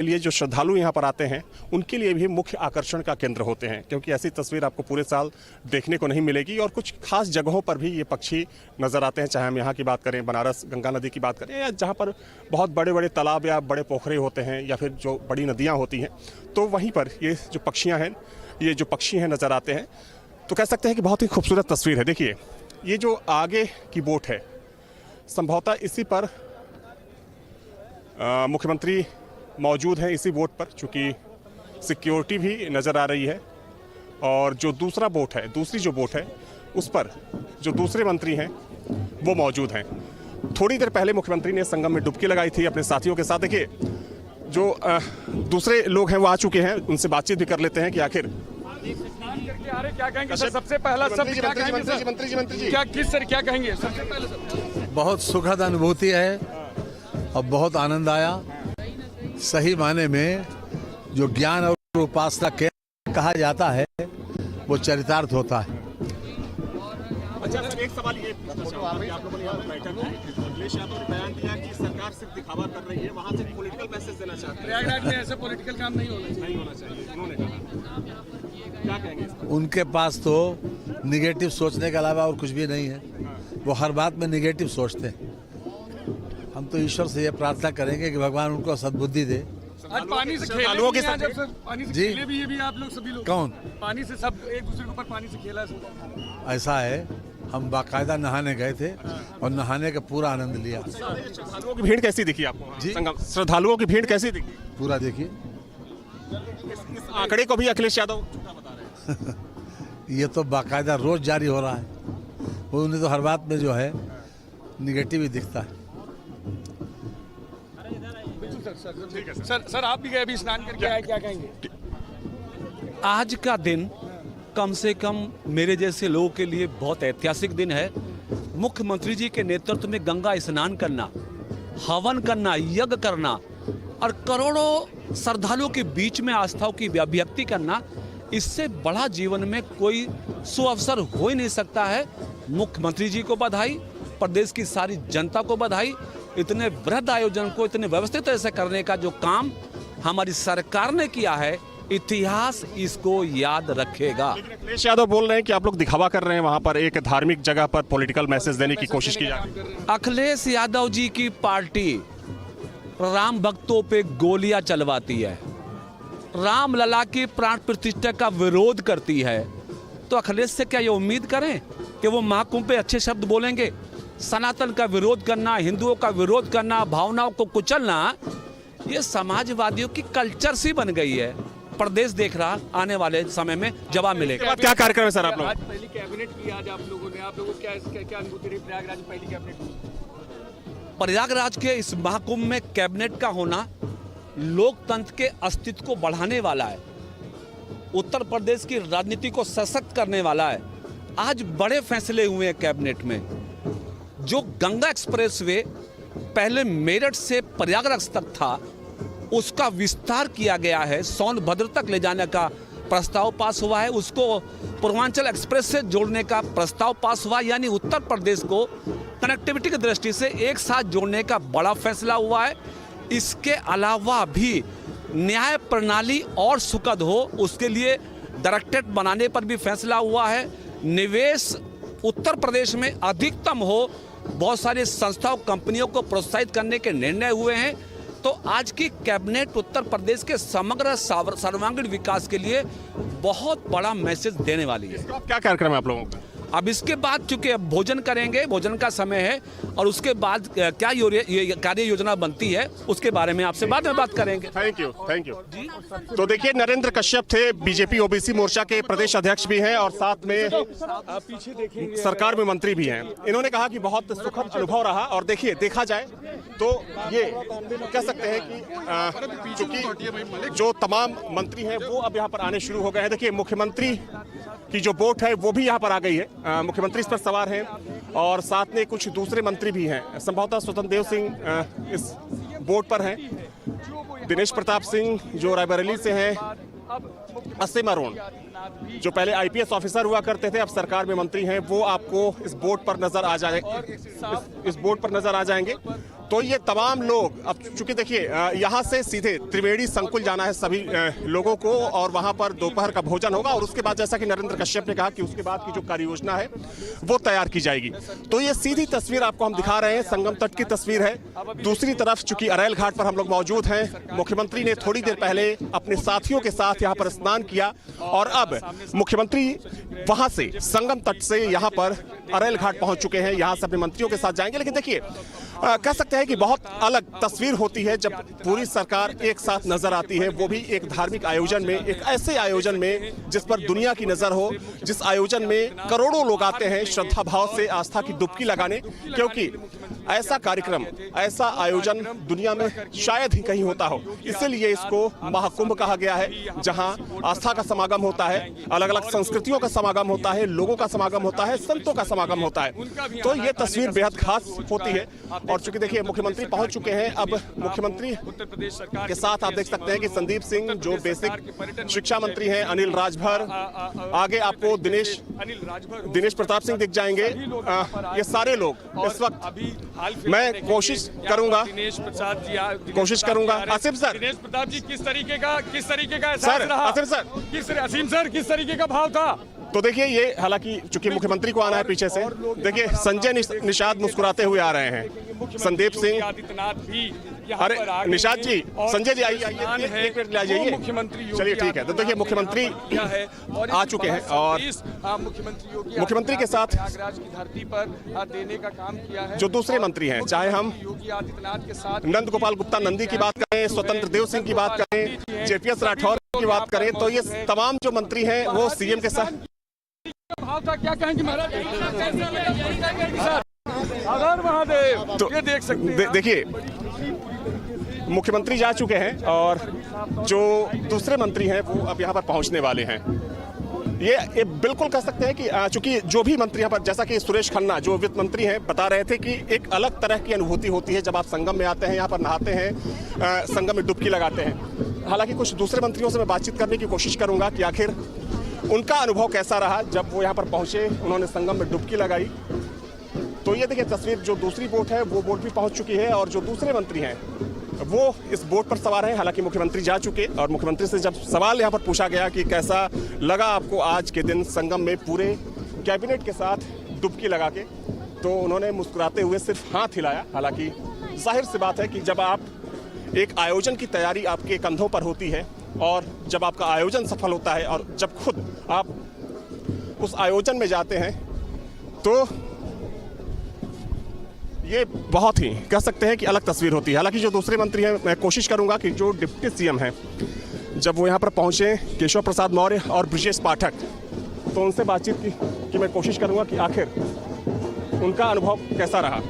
लिए जो श्रद्धालु यहाँ पर आते हैं उनके लिए भी मुख्य आकर्षण का केंद्र होते हैं, क्योंकि ऐसी तस्वीर आपको पूरे साल देखने को नहीं मिलेगी। और कुछ खास जगहों पर भी ये पक्षी नज़र आते हैं, चाहे हम यहाँ की बात करें, बनारस गंगा नदी की बात करें, या जहाँ पर बहुत बड़े बड़े तालाब या बड़े पोखरे होते हैं या फिर जो बड़ी नदियाँ होती हैं, तो वहीं पर ये जो पक्षियाँ हैं, ये जो पक्षी हैं नज़र आते हैं। तो कह सकते हैं कि बहुत ही खूबसूरत तस्वीर है। देखिए ये जो आगे की बोट है, संभवतः इसी पर मुख्यमंत्री मौजूद हैं, इसी बोट पर, चूँकि सिक्योरिटी भी नज़र आ रही है। और जो दूसरा बोट है, दूसरी जो बोट है, उस पर जो दूसरे मंत्री हैं वो मौजूद हैं। थोड़ी देर पहले मुख्यमंत्री ने संगम में डुबकी लगाई थी अपने साथियों के साथ। देखिए जो दूसरे लोग हैं वो आ चुके हैं, उनसे बातचीत भी कर लेते हैं कि आखिर क्या कहेंगे सर। सबसे पहला सब क्या कहेंगे मंत्री क्या किस सर क्या कहेंगे सबसे पहले। बहुत सुखद अनुभूति है और बहुत आनंद आया। सही माने में जो ज्ञान और उपासना कहा जाता है वो चरितार्थ होता है। अच्छा सर, एक सवाल ये आप लोगों ने यहाँ बैठक में अखिलेश यादव ने बयान दिया कि सरकार सिर्फ दिखावा कर रही है, वहाँ से पॉलिटिकल मैसेज देना चाहते हैं। प्रयागराज में ऐसे पॉलिटिकल काम नहीं होना चाहिए उन्होंने कहा। क्या कहेंगे इस पर? उनके पास तो निगेटिव सोचने के अलावा और कुछ भी नहीं है। वो हर बात में निगेटिव सोचते हैं। हम तो ईश्वर से ये प्रार्थना करेंगे कि भगवान उनको सद्बुद्धि दे। आज पानी से खेले लोगों के साथ पानी से जी? खेले भी ये भी आप लोग सभी लोग कौन? पानी से सब एक दूसरे के ऊपर पानी से खेला है। ऐसा है, हम बाकायदा नहाने गए थे और नहाने का पूरा आनंद लिया। श्रद्धालुओं की भीड़ कैसी दिखी आपको जी? श्रद्धालुओं की भीड़ कैसी दिखी? पूरा देखिए। इस आंकड़े को भी अखिलेश यादव झूठा बता रहे हैं। ये तो बाकायदा रोज जारी हो रहा है। वो उन्हें तो हर बात में जो है निगेटिव ही दिखता है। सर आप भी गए अभी स्नान करके आए, क्या कहेंगे। आज का दिन कम से कम मेरे जैसे लोगों के लिए बहुत ऐतिहासिक दिन है। मुख्यमंत्री जी के नेतृत्व में गंगा स्नान करना, हवन करना, यज्ञ करना और करोड़ों श्रद्धालुओं के बीच में आस्थाओं की अभिव्यक्ति करना, इससे बड़ा जीवन में कोई सुअवसर हो ही नहीं सकता है। मुख्यमंत्री जी को बधाई, प्रदेश की सारी जनता को बधाई। इतने वृहद आयोजन को इतने व्यवस्थित तरह से करने का जो काम हमारी सरकार ने किया है, इतिहास इसको याद रखेगा। अखिलेश यादव बोल रहे हैं कि आप लोग दिखावा कर रहे हैं, वहां पर एक धार्मिक जगह पर पॉलिटिकल मैसेज देने की कोशिश की जा रही है। अखिलेश यादव जी की पार्टी राम भक्तों पे गोलियां चलवाती है, राम लला की प्राण प्रतिष्ठा का विरोध करती है। तो अखिलेश से क्या ये उम्मीद करें कि वो महाकुंभ पे अच्छे शब्द बोलेंगे? सनातन का विरोध करना, हिंदुओं का विरोध करना, भावनाओं को कुचलना, ये समाजवादियों की कल्चर सी बन गई है। प्रदेश देख रहा, आने वाले समय में जवाब मिलेगा। क्या कार्यक्रम है सर आप लोग? आज पहली कैबिनेट की, आज आप लोगों को क्या अनुभूति रही प्रयागराज में पहली कैबिनेट? प्रयागराज के इस महाकुंभ में कैबिनेट का होना लोकतंत्र के अस्तित्व को बढ़ाने वाला है, उत्तर प्रदेश की राजनीति को सशक्त करने वाला है। आज बड़े फैसले हुए हैं कैबिनेट में। जो गंगा एक्सप्रेसवे पहले मेरठ से प्रयागराज तक था, उसका विस्तार किया गया है, सोनभद्र तक ले जाने का प्रस्ताव पास हुआ है। उसको पूर्वांचल एक्सप्रेस से जोड़ने का प्रस्ताव पास हुआ, यानी उत्तर प्रदेश को कनेक्टिविटी की दृष्टि से एक साथ जोड़ने का बड़ा फैसला हुआ है। इसके अलावा भी न्याय प्रणाली और सुखद हो, उसके लिए डायरेक्टरेट बनाने पर भी फैसला हुआ है। निवेश उत्तर प्रदेश में अधिकतम हो, बहुत सारी संस्थाओं कंपनियों को प्रोत्साहित करने के निर्णय हुए हैं। तो आज की कैबिनेट उत्तर प्रदेश के समग्र सर्वांगीण विकास के लिए बहुत बड़ा मैसेज देने वाली है। क्या कार्यक्रम है आप लोगों का? अब इसके बाद चूंकि अब भोजन करेंगे, भोजन का समय है, और उसके बाद क्या कार्य योजना बनती है उसके बारे में आपसे बाद में बात करेंगे। थैंक यू जी। तो देखिए नरेंद्र कश्यप थे, बीजेपी ओबीसी मोर्चा के प्रदेश अध्यक्ष भी हैं और साथ में पीछे देखेंगे सरकार में मंत्री भी हैं। इन्होंने कहा कि बहुत सुखद अनुभव रहा। और देखिए देखा जाए तो ये कह सकते हैं कि चूंकि जो तमाम मंत्री हैं वो अब यहाँ पर आने शुरू हो गए हैं। देखिए मुख्यमंत्री की जो बोट है वो भी यहाँ पर आ गई है, मुख्यमंत्री इस पर सवार हैं और साथ में कुछ दूसरे मंत्री भी हैं। संभवतः स्वतंत्र देव सिंह इस बोट पर हैं, दिनेश प्रताप सिंह जो रायबरेली से हैं, असीम अरुण जो पहले आईपीएस ऑफिसर हुआ करते थे, अब सरकार में मंत्री हैं, वो आपको इस बोट पर नजर आ जाएंगे। तो ये तमाम लोग अब चूंकि देखिए यहाँ से सीधे त्रिवेणी संकुल जाना है सभी लोगों को, और वहाँ पर दोपहर का भोजन होगा, और उसके बाद जैसा कि नरेंद्र कश्यप ने कहा कि उसके बाद की जो कार्य योजना है वो तैयार की जाएगी। तो ये सीधी तस्वीर आपको हम दिखा रहे हैं, संगम तट की तस्वीर है। दूसरी तरफ चूंकि अरैल घाट पर हम लोग मौजूद हैं, मुख्यमंत्री ने थोड़ी देर पहले अपने साथियों के साथ यहाँ पर स्नान किया, और अब मुख्यमंत्री वहाँ से संगम तट से यहाँ पर अरैल घाट पहुँच चुके हैं, यहाँ से अपने मंत्रियों के साथ जाएंगे। लेकिन देखिए कह सकते हैं कि बहुत अलग तस्वीर होती है जब पूरी सरकार एक साथ नजर आती है, वो भी एक धार्मिक आयोजन में, एक ऐसे आयोजन में जिस पर दुनिया की नजर हो, जिस आयोजन में करोड़ों लोग आते हैं श्रद्धा भाव से आस्था की डुबकी लगाने, क्योंकि ऐसा कार्यक्रम, ऐसा आयोजन दुनिया में शायद ही कहीं होता हो। इसीलिए इसको महाकुंभ कहा गया है, जहां आस्था का समागम होता है, अलग अलग संस्कृतियों का समागम होता है, लोगों का समागम होता है, संतों का समागम होता है। तो ये तस्वीर बेहद खास होती है। और चूंकि देखिए मुख्यमंत्री पहुंच चुके हैं, अब मुख्यमंत्री के साथ आप देख सकते हैं कि संदीप सिंह जो बेसिक शिक्षा मंत्री हैं, अनिल राजभर, आगे आपको दिनेश प्रताप सिंह दिख जाएंगे। ये सारे लोग इस वक्त, मैं कोशिश करूंगा आसिफ सर, दिनेश प्रताप जी किस तरीके का सर, आसिफ सर, असीम सर किस तरीके का भाव था? तो देखिए ये हालांकि चूंकि मुख्यमंत्री को आना है पीछे से, देखिए संजय निषाद मुस्कुराते हुए आ रहे हैं, संदीप सिंह, आदित्यनाथ भी, अरे निषाद जी, संजय जी आइए, एक मिनट ले जाइए, मुख्यमंत्री चलिए ठीक है। तो देखिए मुख्यमंत्री आ चुके हैं, और मुख्यमंत्री के साथ प्रयागराज की धरती पर देने का काम किया है। जो दूसरे मंत्री हैं, चाहे हम योगी आदित्यनाथ के साथ नंद गोपाल गुप्ता नंदी की बात करें, स्वतंत्र देव सिंह की बात करें, जेपीएस राठौर की बात करें, तो ये तमाम जो मंत्री हैं वो सीएम के साथ भाव था। क्या कहेंगे महाराज? आधार महादेव, तो ये देख सकते हैं। देखिए मुख्यमंत्री जा चुके हैं, और जो दूसरे मंत्री हैं वो अब यहाँ पर पहुँचने वाले हैं। ये बिल्कुल कह सकते हैं कि चूंकि जो भी मंत्री यहाँ पर, जैसा कि सुरेश खन्ना जो वित्त मंत्री हैं बता रहे थे कि एक अलग तरह की अनुभूति होती है जब आप संगम में आते हैं, यहाँ पर नहाते हैं, संगम में डुबकी लगाते हैं। हालांकि कुछ दूसरे मंत्रियों से मैं बातचीत करने की कोशिश करूंगा कि आखिर उनका अनुभव कैसा रहा जब वो यहाँ पर पहुँचे, उन्होंने संगम में डुबकी लगाई। तो ये देखिए तस्वीर, जो दूसरी बोट है वो बोट भी पहुँच चुकी है, और जो दूसरे मंत्री हैं वो इस बोट पर सवार हैं। हालांकि मुख्यमंत्री जा चुके, और मुख्यमंत्री से जब सवाल यहाँ पर पूछा गया कि कैसा लगा आपको आज के दिन संगम में पूरे कैबिनेट के साथ डुबकी लगा के, तो उन्होंने मुस्कुराते हुए सिर्फ हाथ हिलाया। हालांकि जाहिर सी बात है कि जब आप एक आयोजन की तैयारी आपके कंधों पर होती है, और जब आपका आयोजन सफल होता है, और जब खुद आप उस आयोजन में जाते हैं, तो ये बहुत ही कह सकते हैं कि अलग तस्वीर होती है। हालांकि जो दूसरे मंत्री हैं, मैं कोशिश करूंगा कि जो डिप्टी सीएम हैं जब वो यहाँ पर पहुँचे, केशव प्रसाद मौर्य और ब्रजेश पाठक, तो उनसे बातचीत की मैं कोशिश करूंगा कि आखिर उनका अनुभव कैसा रहा।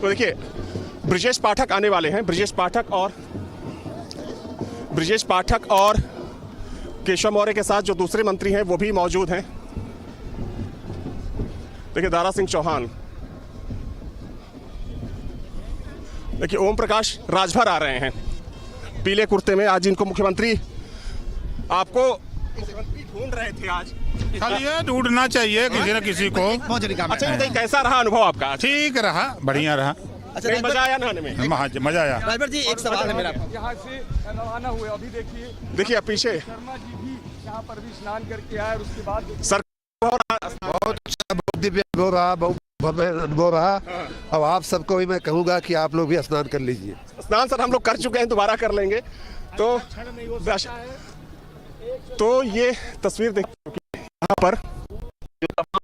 तो देखिए ब्रजेश पाठक आने वाले हैं, ब्रजेश पाठक और केशव मौर्य के साथ जो दूसरे मंत्री हैं वो भी मौजूद हैं। देखिए दारा सिंह चौहान, देखिए ओम प्रकाश राजभर आ रहे हैं पीले कुर्ते में। आज इनको मुख्यमंत्री आपको ढूंढ रहे थे आज। ये ढूंढना चाहिए किसी न किसी को। अच्छा बताइए कैसा रहा अनुभव आपका? ठीक रहा, बढ़िया रहा। अच्छा मजा आया नहाने में? मजा आया। राजभर जी एक सवाल है मेरा, यहाँ से रवाना हुए, अभी देखिए अब पीछे शर्मा जी भी यहाँ पर भी स्नान करके आए, और उसके बाद सर बहुत अच्छा, बहुत दिव्य अनुभव रहा, बहुत भव्य अनुभव रहा। अब आप सबको भी मैं कहूँगा कि आप लोग भी स्नान कर लीजिए। स्नान सर हम लोग कर चुके हैं, दोबारा कर लेंगे। तो ये तस्वीर देखिए यहाँ पर जो तमाम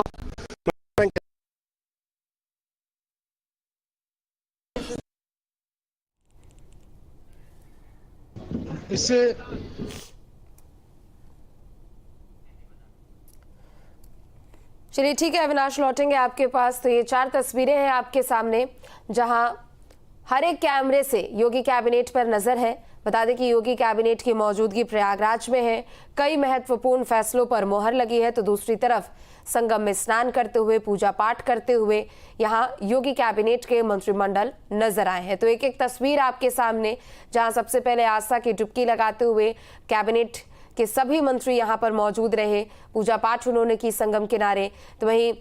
इससे चलिए ठीक है अविनाश, लौटेंगे आपके पास। तो ये 4 तस्वीरें हैं आपके सामने, जहां हर एक कैमरे से योगी कैबिनेट पर नजर है। बता दें कि योगी कैबिनेट की मौजूदगी प्रयागराज में है, कई महत्वपूर्ण फैसलों पर मोहर लगी है। तो दूसरी तरफ संगम में स्नान करते हुए, पूजा पाठ करते हुए यहाँ योगी कैबिनेट के मंत्रिमंडल नजर आए हैं। तो एक एक तस्वीर आपके सामने, जहां सबसे पहले आस्था की डुबकी लगाते हुए कैबिनेट के सभी मंत्री यहाँ पर मौजूद रहे, पूजा पाठ उन्होंने की संगम किनारे। तो वहीं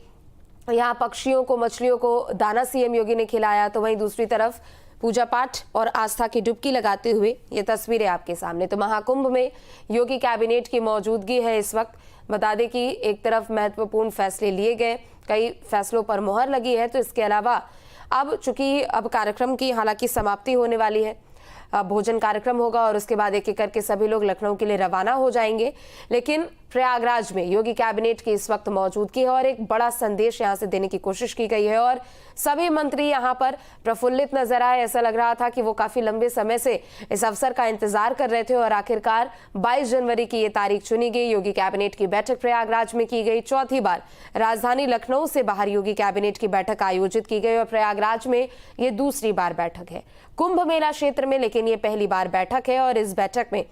यहाँ पक्षियों को, मछलियों को दाना सीएम योगी ने खिलाया, तो वहीं दूसरी तरफ पूजा पाठ और आस्था की डुबकी लगाते हुए ये तस्वीरें आपके सामने। तो महाकुंभ में योगी कैबिनेट की मौजूदगी है इस वक्त। बता दें कि एक तरफ महत्वपूर्ण फैसले लिए गए, कई फैसलों पर मुहर लगी है, तो इसके अलावा अब चूंकि अब कार्यक्रम की हालांकि समाप्ति होने वाली है, भोजन कार्यक्रम होगा और उसके बाद एक एक करके सभी लोग लखनऊ के लिए रवाना हो जाएंगे। लेकिन प्रयागराज में योगी कैबिनेट की इस वक्त मौजूदगी है और एक बड़ा संदेश यहां से देने की कोशिश की गई है और सभी मंत्री यहां पर प्रफुल्लित नजर आए। ऐसा लग रहा था कि वो काफी लंबे समय से इस अवसर का इंतजार कर रहे थे और आखिरकार 22 जनवरी की ये तारीख चुनी गई। योगी कैबिनेट की बैठक प्रयागराज में की गई। चौथी बार राजधानी लखनऊ से बाहर योगी कैबिनेट की बैठक आयोजित की गई और प्रयागराज में ये दूसरी बार बैठक है कुंभ मेला क्षेत्र में, लेकिन ये पहली बार बैठक है और इस बैठक में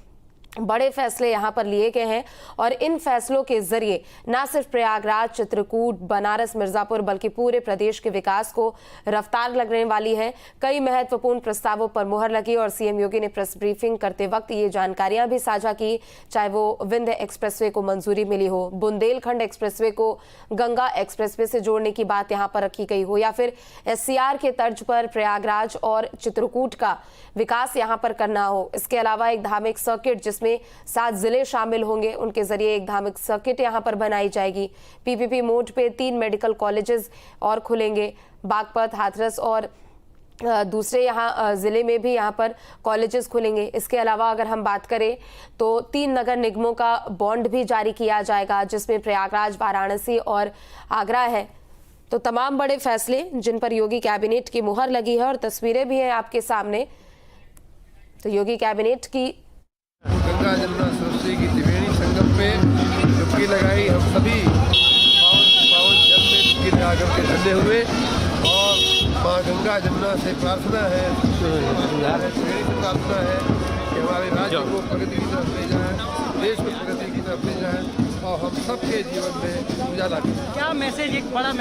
बड़े फैसले यहां पर लिए गए हैं और इन फैसलों के जरिए न सिर्फ प्रयागराज, चित्रकूट, बनारस, मिर्जापुर बल्कि पूरे प्रदेश के विकास को रफ्तार लगने वाली है। कई महत्वपूर्ण प्रस्तावों पर मुहर लगी और सीएम योगी ने प्रेस ब्रीफिंग करते वक्त ये जानकारियां भी साझा की, चाहे वो विंध्य एक्सप्रेसवे को मंजूरी मिली हो, बुंदेलखंड एक्सप्रेसवे को गंगा एक्सप्रेसवे से जोड़ने की बात यहां पर रखी गई हो, या फिर SCR के तर्ज पर प्रयागराज और चित्रकूट का विकास यहां पर करना हो। इसके अलावा एक धार्मिक सर्किट जिसमें 7 जिले शामिल होंगे, उनके जरिए एक धार्मिक सर्किट यहां पर बनाई जाएगी। PPP मोड पे 3 मेडिकल कॉलेजेस और खुलेंगे, बागपत, हाथरस और दूसरे यहाँ जिले में भी यहाँ पर कॉलेजेस खुलेंगे। इसके अलावा अगर हम बात करें तो 3 नगर निगमों का बॉन्ड भी जारी किया जाएगा, जिसमें प्रयागराज, वाराणसी और आगरा है। तो तमाम बड़े फैसले जिन पर योगी कैबिनेट की मुहर लगी है और तस्वीरें भी हैं आपके सामने। तो योगी कैबिनेट की गंगा जमुना सरस्वती की त्रिवेणी संगम पे डुबकी लगाई। हम सभी पावन जल में डुबकी लगा करके धन्य हुए और माँ गंगा जमुना से प्रार्थना है, त्रिवेणी से प्रार्थना है कि हमारे राज्य को प्रगति की तरफ ले जाए, देश को प्रगति की तरफ ले जाए और हम सबके जीवन में उजाला करें। क्या मैसेज एक बड़ा